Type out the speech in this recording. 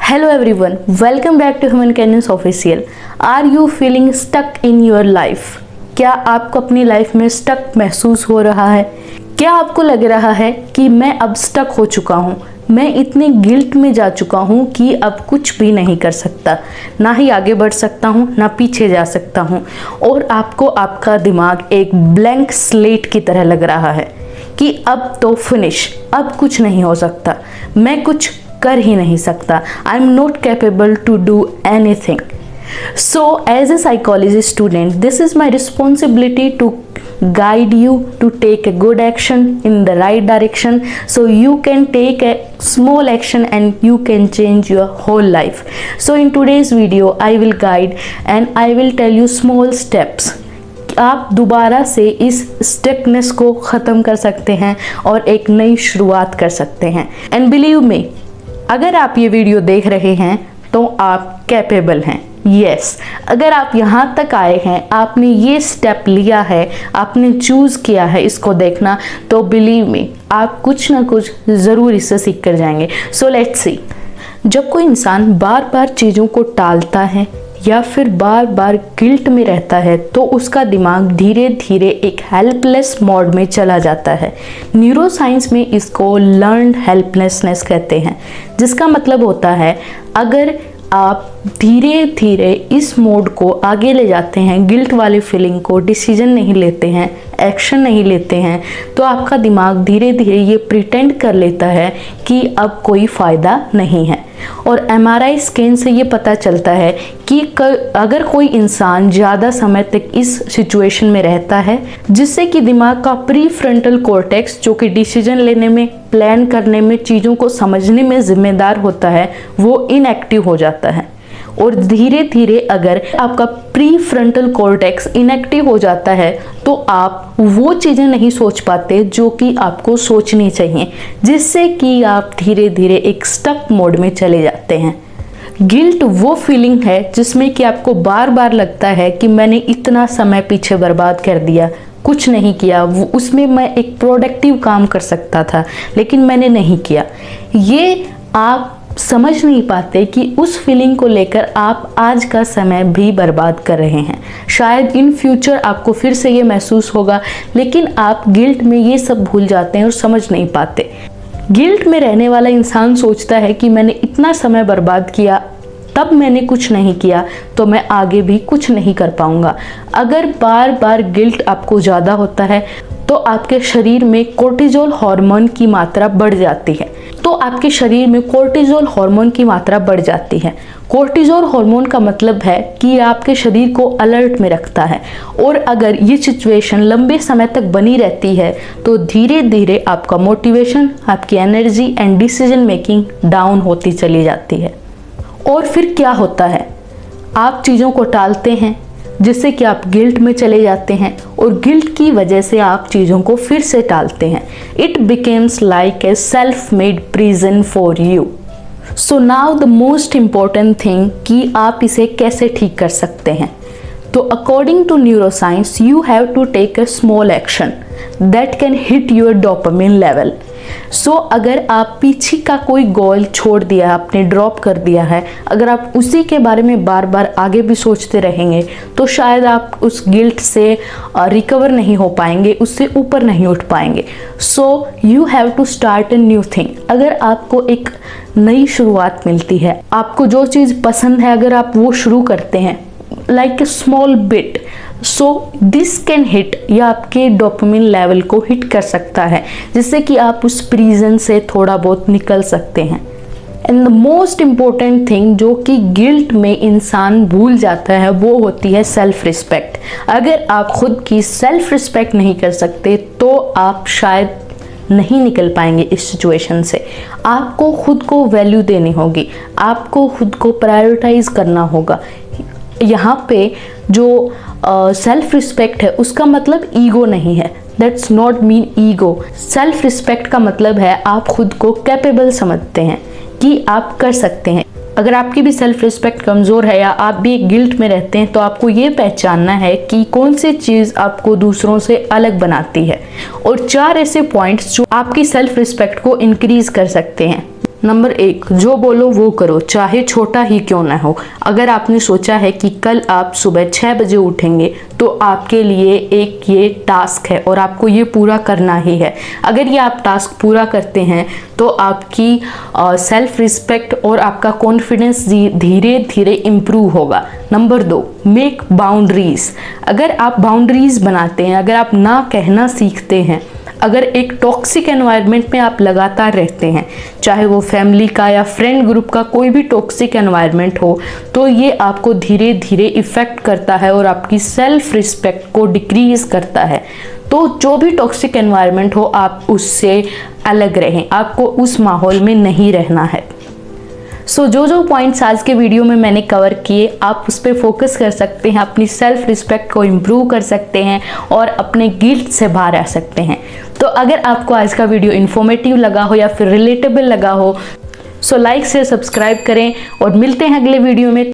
Hello everyone, welcome back to Human Canyons Official. Are you feeling stuck in your life? क्या आपको अपनी life में stuck महसूस हो रहा है? क्या आपको लग रहा है कि मैं अब स्टक हो चुका हूँ, मैं इतने गिल्ट में जा चुका हूँ कि अब कुछ भी नहीं कर सकता, ना ही आगे बढ़ सकता हूँ ना पीछे जा सकता हूँ, और आपको आपका दिमाग एक ब्लैंक स्लेट की तरह लग रहा है कि अब तो फिनिश, अब कुछ नहीं हो सकता, मैं कुछ कर ही नहीं सकता, I am not capable to do anything. So as a psychology student, this is my responsibility to guide you to take a good action in the right direction, so you can take a small action and you can change your whole life. So in today's video I will guide and I will tell you small steps. आप दोबारा से इस stuckness को ख़त्म कर सकते हैं और एक नई शुरुआत कर सकते हैं. एंड बिलीव मी, अगर आप ये वीडियो देख रहे हैं तो आप कैपेबल हैं. यस, अगर आप यहाँ तक आए हैं, आपने ये स्टेप लिया है, आपने चूज़ किया है इसको देखना, तो बिलीव मी आप कुछ ना कुछ ज़रूर इससे सीख कर जाएंगे. So let's see. जब कोई इंसान बार बार चीज़ों को टालता है या फिर बार बार गिल्ट में रहता है तो उसका दिमाग धीरे धीरे एक हेल्पलेस मोड में चला जाता है. न्यूरो साइंस में इसको लर्न्ड हेल्पलेसनेस कहते हैं, जिसका मतलब होता है अगर आप धीरे धीरे इस मोड को आगे ले जाते हैं, गिल्ट वाली फीलिंग को, डिसीजन नहीं लेते हैं, एक्शन नहीं लेते हैं, तो आपका दिमाग धीरे धीरे ये प्रिटेंड कर लेता है कि अब कोई फ़ायदा नहीं है. और MRI स्कैन से ये पता चलता है कि अगर कोई इंसान ज़्यादा समय तक इस सिचुएशन में रहता है, जिससे कि दिमाग का प्री फ्रंटल कॉर्टेक्स, जो कि डिसीजन लेने में, प्लान करने में, चीज़ों को समझने में जिम्मेदार होता है, वो इनएक्टिव हो जाता है. और धीरे धीरे अगर आपका प्री फ्रंटल कॉर्टेक्स इनएक्टिव हो जाता है तो आप वो चीज़ें नहीं सोच पाते जो कि आपको सोचनी चाहिए, जिससे कि आप धीरे धीरे एक स्टक मोड में चले जाते हैं. गिल्ट वो फीलिंग है जिसमें कि आपको बार बार लगता है कि मैंने इतना समय पीछे बर्बाद कर दिया, कुछ नहीं किया, उसमें मैं एक प्रोडक्टिव काम कर सकता था लेकिन मैंने नहीं किया. ये आप समझ नहीं पाते कि उस फीलिंग को लेकर आप आज का समय भी बर्बाद कर रहे हैं. शायद इन फ्यूचर आपको फिर से ये महसूस होगा, लेकिन आप गिल्ट में ये सब भूल जाते हैं और समझ नहीं पाते. गिल्ट में रहने वाला इंसान सोचता है कि मैंने इतना समय बर्बाद किया, तब मैंने कुछ नहीं किया, तो मैं आगे भी कुछ नहीं कर पाऊंगा. अगर बार बार गिल्ट आपको ज़्यादा होता है तो आपके शरीर में कोर्टिजोल हार्मोन की मात्रा बढ़ जाती है. कोर्टिजोल हार्मोन का मतलब है कि आपके शरीर को अलर्ट में रखता है, और अगर ये सिचुएशन लंबे समय तक बनी रहती है तो धीरे धीरे आपका मोटिवेशन, आपकी energy and decision making down होती चली जाती है. और फिर क्या होता है, आप चीज़ों को टालते हैं जिससे कि आप गिल्ट में चले जाते हैं, और गिल्ट की वजह से आप चीज़ों को फिर से टालते हैं. It becomes like a self made prison for you. So now the most important thing कि आप इसे कैसे ठीक कर सकते हैं. तो according to neuroscience you have to take a small action that can hit your dopamine level. So अगर आप पीछे का कोई गोल छोड़ दिया, आपने ड्रॉप कर दिया है, अगर आप उसी के बारे में बार बार आगे भी सोचते रहेंगे तो शायद आप उस गिल्ट से रिकवर नहीं हो पाएंगे, उससे ऊपर नहीं उठ पाएंगे. So you have to start a new thing. अगर आपको एक नई शुरुआत मिलती है, आपको जो चीज़ पसंद है अगर आप वो शुरू करते हैं, like a small bit, so this can hit, या आपके डोपामिन लेवल को हिट कर सकता है, जिससे कि आप उस प्रिजन से थोड़ा बहुत निकल सकते हैं. And the most important thing जो कि गिल्ट में इंसान भूल जाता है वो होती है सेल्फ रिस्पेक्ट. अगर आप खुद की सेल्फ रिस्पेक्ट नहीं कर सकते तो आप शायद नहीं निकल पाएंगे इस सिचुएशन से. आपको खुद को वैल्यू देनी होगी, आपको खुद को प्रायोरिटाइज करना होगा. यहाँ पे जो सेल्फ रिस्पेक्ट है उसका मतलब ईगो नहीं है, that's not mean ego. Self respect का मतलब है आप खुद को कैपेबल समझते हैं कि आप कर सकते हैं. अगर आपकी भी सेल्फ रिस्पेक्ट कमज़ोर है या आप भी गिल्ट में रहते हैं तो आपको ये पहचानना है कि कौन सी चीज़ आपको दूसरों से अलग बनाती है, और 4 ऐसे पॉइंट्स जो आपकी सेल्फ रिस्पेक्ट को इंक्रीज कर सकते हैं. नंबर 1, जो बोलो वो करो, चाहे छोटा ही क्यों ना हो। अगर आपने सोचा है कि कल आप सुबह 6 बजे उठेंगे तो आपके लिए एक ये टास्क है और आपको ये पूरा करना ही है। अगर ये आप टास्क पूरा करते हैं तो आपकी सेल्फ रिस्पेक्ट और आपका कॉन्फिडेंस धीरे धीरे इम्प्रूव होगा। Number 2, make boundaries. अगर आप बाउंड्रीज बनाते हैं, अगर आप ना कहना सीखते हैं, अगर एक टॉक्सिक एनवायरनमेंट में आप लगातार रहते हैं, चाहे वो फैमिली का या फ्रेंड ग्रुप का कोई भी टॉक्सिक एनवायरनमेंट हो, तो ये आपको धीरे धीरे इफ़ेक्ट करता है और आपकी सेल्फ रिस्पेक्ट को डिक्रीज करता है। तो जो भी टॉक्सिक एनवायरनमेंट हो, आप उससे अलग रहें, आपको उस माहौल में नहीं रहना है। जो पॉइंट्स आज के वीडियो में मैंने कवर किए, आप उस पर फोकस कर सकते हैं, अपनी सेल्फ रिस्पेक्ट को इम्प्रूव कर सकते हैं और अपने गिल्ट से बाहर आ सकते हैं। तो अगर आपको आज का वीडियो इन्फॉर्मेटिव लगा हो या फिर रिलेटेबल लगा हो, सो लाइक से सब्सक्राइब करें और मिलते हैं अगले वीडियो में।